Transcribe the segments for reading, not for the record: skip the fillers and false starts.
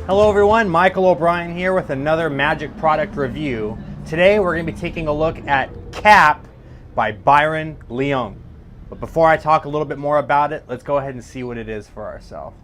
Hello everyone, Michael O'Brien here with another magic product review. Today we're going to be taking a look at Cap by Byron Leung. But before I talk a little bit more about it, let's go ahead and see what it is for ourselves.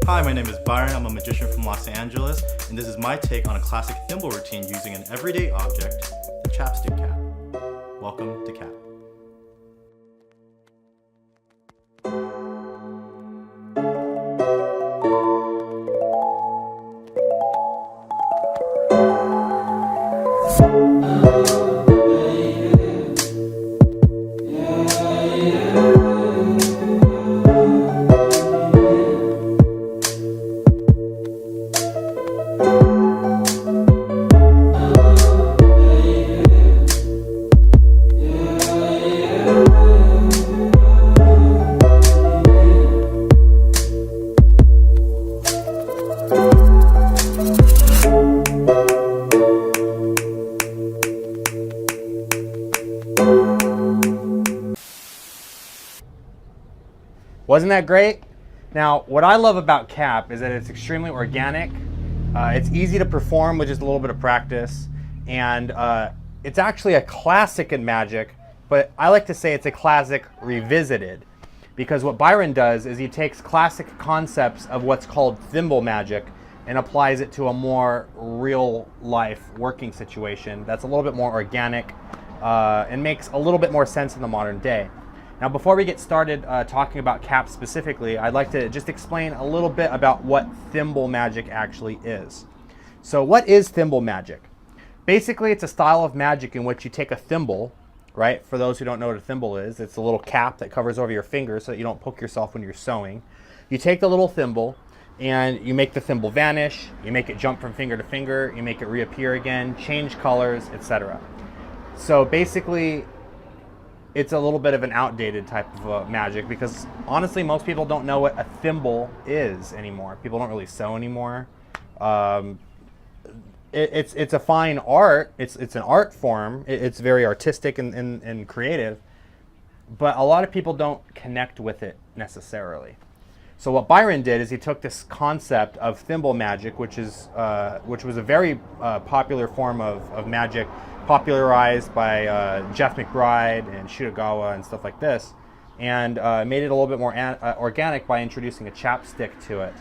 Hi, my name is Byron. I'm a magician from Los Angeles, and this is my take on a classic thimble routine using an everyday object, the chapstick cap. Welcome to Cap. Wasn't that great? Now, what I love about Cap is that it's extremely organic. It's easy to perform with just a little bit of practice. And it's actually a classic in magic, but I like to say it's a classic revisited. Because what Byron does is he takes classic concepts of what's called thimble magic and applies it to a more real life working situation that's a little bit more organic and makes a little bit more sense in the modern day. Now, before we get started talking about Cap specifically, I'd like to just explain a little bit about what thimble magic actually is. So what is thimble magic? Basically, it's a style of magic in which you take a thimble, right? For those who don't know what a thimble is, it's a little cap that covers over your fingers so that you don't poke yourself when you're sewing. You take the little thimble and you make the thimble vanish, you make it jump from finger to finger, you make it reappear again, change colors, etc. So basically, it's a little bit of an outdated type of magic because honestly most people don't know what a thimble is anymore. People don't really sew anymore. It's a fine art. It's an art form. It's very artistic and creative, but a lot of people don't connect with it necessarily. So what Byron did is he took this concept of thimble magic, which was a very popular form of magic, popularized by Jeff McBride and Shutagawa and stuff like this, and made it a little bit more organic by introducing a chapstick to it.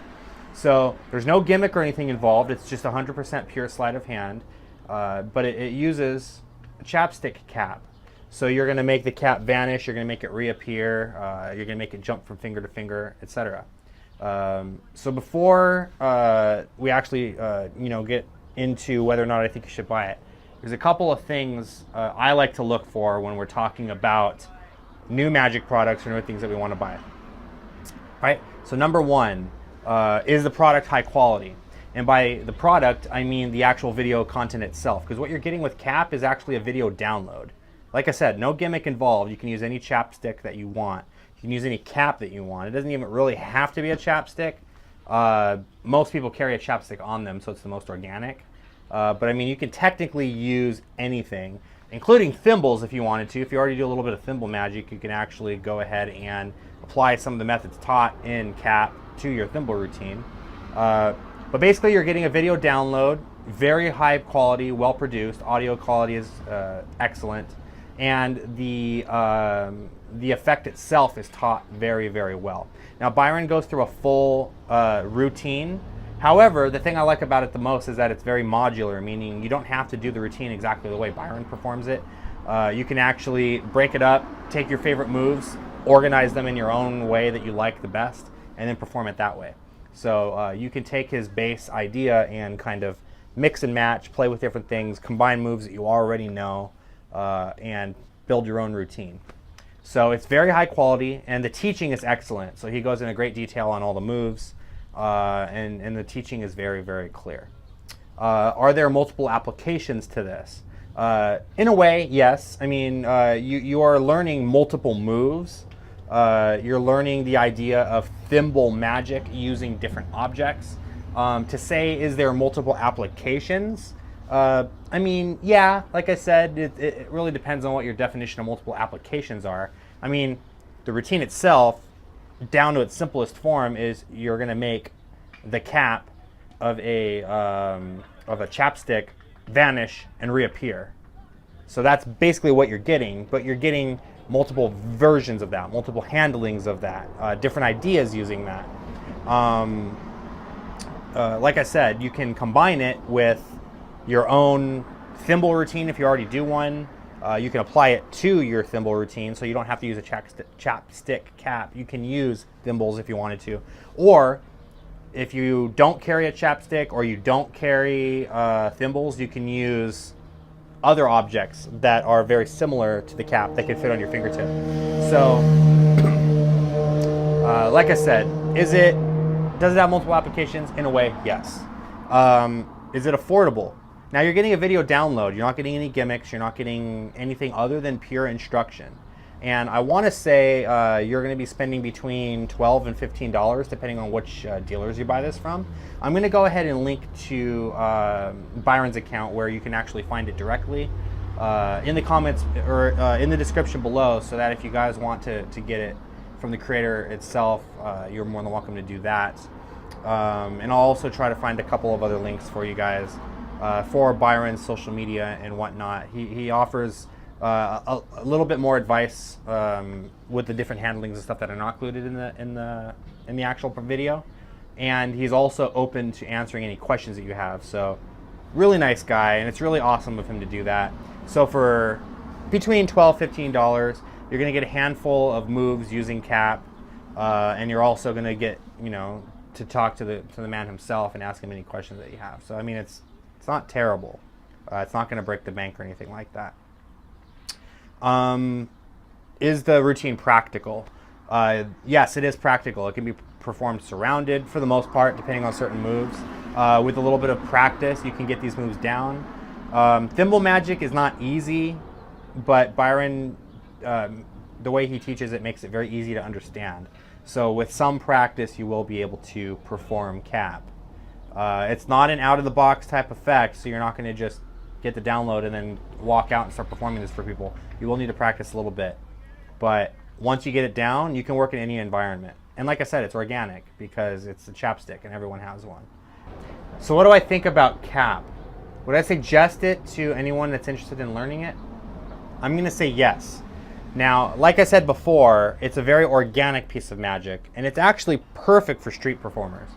So there's no gimmick or anything involved. It's just 100% pure sleight of hand, but it uses a chapstick cap. So you're going to make the cap vanish, you're going to make it reappear, you're going to make it jump from finger to finger, etc. So before we actually get into whether or not I think you should buy it, there's a couple of things I like to look for when we're talking about new magic products or new things that we want to buy. Right? So number one, is the product high quality? And by the product, I mean the actual video content itself, because what you're getting with Cap is actually a video download. Like I said, no gimmick involved. You can use any chapstick that you want. You can use any cap that you want. It doesn't even really have to be a chapstick. Most people carry a chapstick on them, so it's the most organic. But I mean, you can technically use anything, including thimbles if you wanted to. If you already do a little bit of thimble magic, you can actually go ahead and apply some of the methods taught in Cap to your thimble routine. But basically, you're getting a video download, very high quality, well produced. Audio quality is excellent. and the effect itself is taught very, very well. Now, Byron goes through a full routine. However, the thing I like about it the most is that it's very modular, meaning you don't have to do the routine exactly the way Byron performs it. You can actually break it up, take your favorite moves, organize them in your own way that you like the best, and then perform it that way. So you can take his base idea and kind of mix and match, play with different things, combine moves that you already know, and build your own routine. So it's very high quality, and the teaching is excellent. So he goes into great detail on all the moves, and the teaching is very, very clear. Are there multiple applications to this? In a way, yes. I mean, you are learning multiple moves. You're learning the idea of thimble magic using different objects. To say, is there multiple applications? I mean, yeah, like I said, it really depends on what your definition of multiple applications are. I mean, the routine itself, down to its simplest form, is you're going to make the cap of a chapstick vanish and reappear. So that's basically what you're getting, but you're getting multiple versions of that, multiple handlings of that, different ideas using that. Like I said, you can combine it with your own thimble routine if you already do one. You can apply it to your thimble routine, so you don't have to use a chapstick cap. You can use thimbles if you wanted to. Or if you don't carry a chapstick or you don't carry thimbles, you can use other objects that are very similar to the cap that can fit on your fingertip. So, like I said, does it have multiple applications? In a way, yes. Is it affordable? Now you're getting a video download. You're not getting any gimmicks. You're not getting anything other than pure instruction. And I want to say you're going to be spending between $12 and $15 depending on which dealers you buy this from. I'm going to go ahead and link to Byron's account where you can actually find it directly in the comments or in the description below, so that if you guys want to get it from the creator itself, you're more than welcome to do that. And I'll also try to find a couple of other links for you guys for Byron's social media and whatnot. He offers a little bit more advice with the different handlings and stuff that are not included in the actual video, and he's also open to answering any questions that you have. So really nice guy, and it's really awesome of him to do that. So for between $12 $15, you're going to get a handful of moves using cap, and you're also going to get, you know, to talk to the man himself and ask him any questions that you have. So I mean, it's not terrible. It's not going to break the bank or anything like that. Is the routine practical? Yes, it is practical. It can be performed surrounded for the most part, depending on certain moves. With a little bit of practice, you can get these moves down. Thimble magic is not easy, but Byron, the way he teaches it makes it very easy to understand. So with some practice, you will be able to perform cap. It's not an out-of-the-box type effect, so you're not going to just get the download and then walk out and start performing this for people. You will need to practice a little bit. But once you get it down, you can work in any environment. And like I said, it's organic because it's a chapstick and everyone has one. So what do I think about cap? Would I suggest it to anyone that's interested in learning it? I'm going to say yes. Now, like I said before, it's a very organic piece of magic, and it's actually perfect for street performers.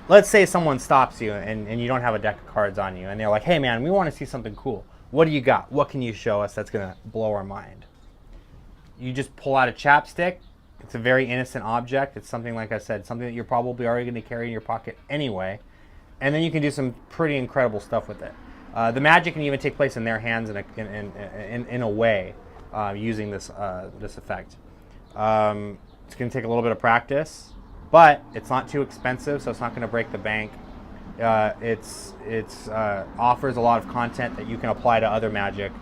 Let's say someone stops you and you don't have a deck of cards on you, and they're like, hey man, we want to see something cool. What do you got? What can you show us that's going to blow our mind? You just pull out a chapstick. It's a very innocent object. It's something, like I said, something that you're probably already going to carry in your pocket anyway. And then you can do some pretty incredible stuff with it. The magic can even take place in their hands in a way using this effect. It's going to take a little bit of practice, but it's not too expensive, so it's not going to break the bank. It offers a lot of content that you can apply to other magic.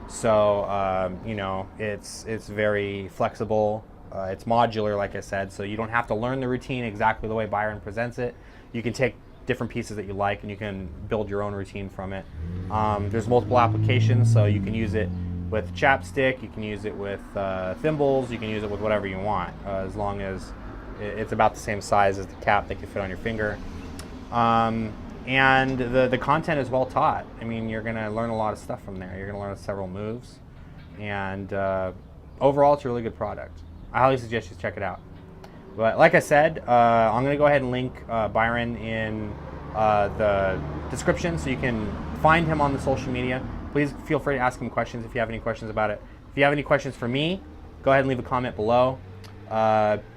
So you know, it's very flexible. It's modular, like I said, so you don't have to learn the routine exactly the way Byron presents it. You can take different pieces that you like and you can build your own routine from it. There's multiple applications, so you can use it with chapstick, you can use it with thimbles, you can use it with whatever you want, as long as it's about the same size as the cap that can fit on your finger. And the content is well taught. I mean, you're going to learn a lot of stuff from there. You're going to learn several moves. and overall, it's a really good product. I highly suggest you check it out. But like I said, I'm going to go ahead and link Byron in the description so you can find him on the social media. Please feel free to ask him questions if you have any questions about it. If you have any questions for me, go ahead and leave a comment below.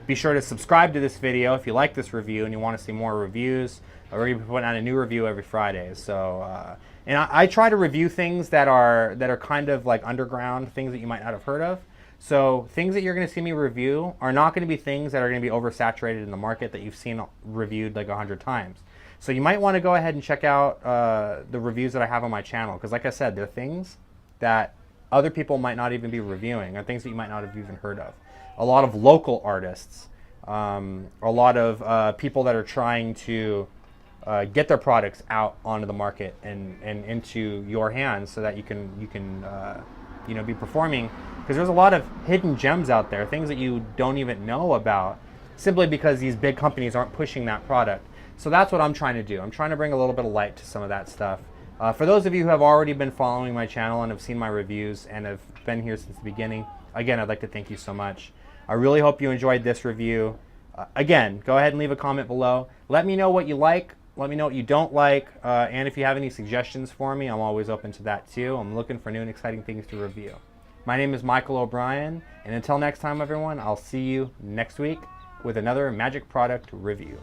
Be sure to subscribe to this video if you like this review and you want to see more reviews. We're going to be putting out a new review every Friday. So, and I try to review things that are kind of like underground, things that you might not have heard of. So things that you're going to see me review are not going to be things that are going to be oversaturated in the market that you've seen reviewed like 100 times. So you might want to go ahead and check out the reviews that I have on my channel, because like I said, they're things that other people might not even be reviewing, or things that you might not have even heard of. A lot of local artists, a lot of people that are trying to get their products out onto the market and into your hands so that you can be performing, because there's a lot of hidden gems out there, things that you don't even know about simply because these big companies aren't pushing that product. So that's what I'm trying to do. I'm trying to bring a little bit of light to some of that stuff. For those of you who have already been following my channel and have seen my reviews and have been here since the beginning, again, I'd like to thank you so much. I really hope you enjoyed this review. Again, go ahead and leave a comment below. Let me know what you like. Let me know what you don't like. And if you have any suggestions for me, I'm always open to that too. I'm looking for new and exciting things to review. My name is Michael O'Brien, and until next time, everyone, I'll see you next week with another magic product review.